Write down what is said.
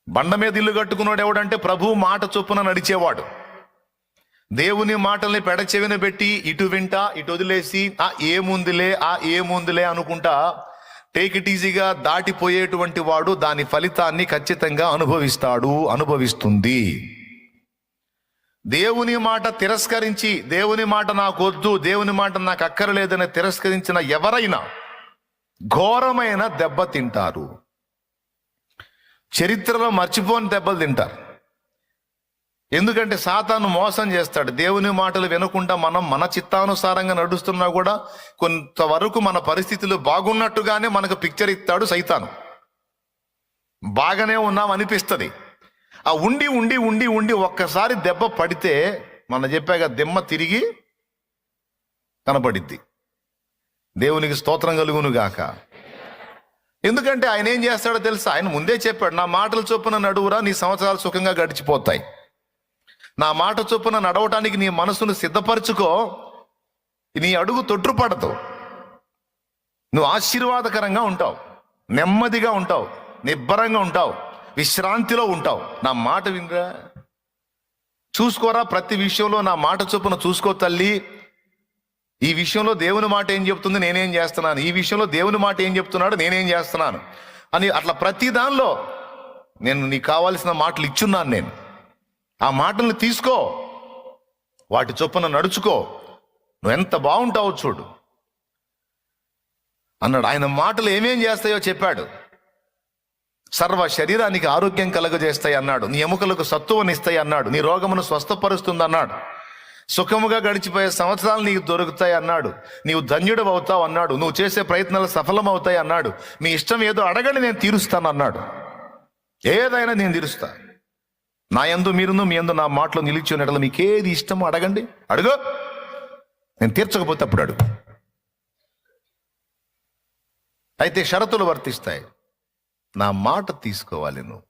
బండ మీద ఇల్లు కట్టుకున్నాడు ఎవడంటే ప్రభువు మాట చొప్పున నడిచేవాడు. దేవుని మాటల్ని పెడచెవిన పెట్టి ఇటు వింటా ఇటు వదిలేసి ఏముందిలే అనుకుంటా టేక్ ఇట్ ఈజీగా దాటిపోయేటువంటి వాడు దాని ఫలితాన్ని ఖచ్చితంగా అనుభవిస్తుంది. దేవుని మాట తిరస్కరించి, దేవుని మాట నాకు వద్దు, దేవుని మాట నాకు అక్కరలేదని తిరస్కరించిన ఎవరైనా ఘోరమైన దెబ్బ తింటారు. చరిత్రలో మర్చిపోని దెబ్బలు తింటారు. ఎందుకంటే సాతాను మోసం చేస్తాడు. దేవుని మాటలు వినకుండా మనం మన చిత్తానుసారంగా నడుస్తున్నా కూడా కొంతవరకు మన పరిస్థితులు బాగున్నట్టుగానే మనకు పిక్చర్ ఇస్తాడు సైతాను. బాగానే ఉన్నాం అనిపిస్తుంది. ఆ ఉండి ఉండి ఉండి ఉండి ఒక్కసారి దెబ్బ పడితే మన చెప్పాక దిమ్మ తిరిగి కనపడిద్ది. దేవునికి స్తోత్రం కలుగును గాక. ఎందుకంటే ఆయన ఏం చేస్తాడో తెలుసా? ఆయన ముందే చెప్పాడు, నా మాటల చొప్పున నడువురా, నీ సంవత్సరాలు సుఖంగా గడిచిపోతాయి. నా మాట చొప్పున నడవటానికి నీ మనసును సిద్ధపరచుకో, నీ అడుగు తొట్టుపడదు, నువ్వు ఆశీర్వాదకరంగా ఉంటావు, నెమ్మదిగా ఉంటావు, నిబ్బరంగా ఉంటావు, విశ్రాంతిలో ఉంటావు. నా మాట వినరా, చూసుకోరా, ప్రతి విషయంలో నా మాట చొప్పున చూసుకో తల్లి. ఈ విషయంలో దేవుని మాట ఏం చెప్తుంది, నేనేం చేస్తున్నాను, ఈ విషయంలో దేవుని మాట ఏం చెప్తున్నాడు, నేనేం చేస్తున్నాను అని అట్లా ప్రతి దానిలో నేను నీకు కావాల్సిన మాటలు ఇచ్చున్నాను. నేను ఆ మాటల్ని తీసుకో, వాటి చొప్పున నడుచుకో, నువ్వు ఎంత బాగుంటావో చూడు అన్నాడు. ఆయన మాటలు ఏమేం చేస్తాయో చెప్పాడు. సర్వ శరీరానికి ఆరోగ్యం కలగజేస్తాయి అన్నాడు, నీ ఎముకలకు సత్తువనిస్తాయి అన్నాడు, నీ రోగమును స్వస్థపరుస్తుంది అన్నాడు, సుఖముగా గడిచిపోయే సంవత్సరాలు నీకు దొరుకుతాయి అన్నాడు, నీవు ధన్యుడు అవుతావు అన్నాడు, నువ్వు చేసే ప్రయత్నాలు సఫలమవుతాయి అన్నాడు, మీ ఇష్టం ఏదో అడగండి నేను తీరుస్తాను అన్నాడు. ఏదైనా నేను తీరుస్తా, నా యందు మీరును మీ యందు నా మాటలో నిలిచి ఉన్నట్లు మీకు ఏది ఇష్టమో అడగండి, అడుగు, నేను తీర్చకపోతే అప్పుడు అడుగు. అయితే షరతులు వర్తిస్తాయి. నా మాట తీసుకోవాలి నువ్వు.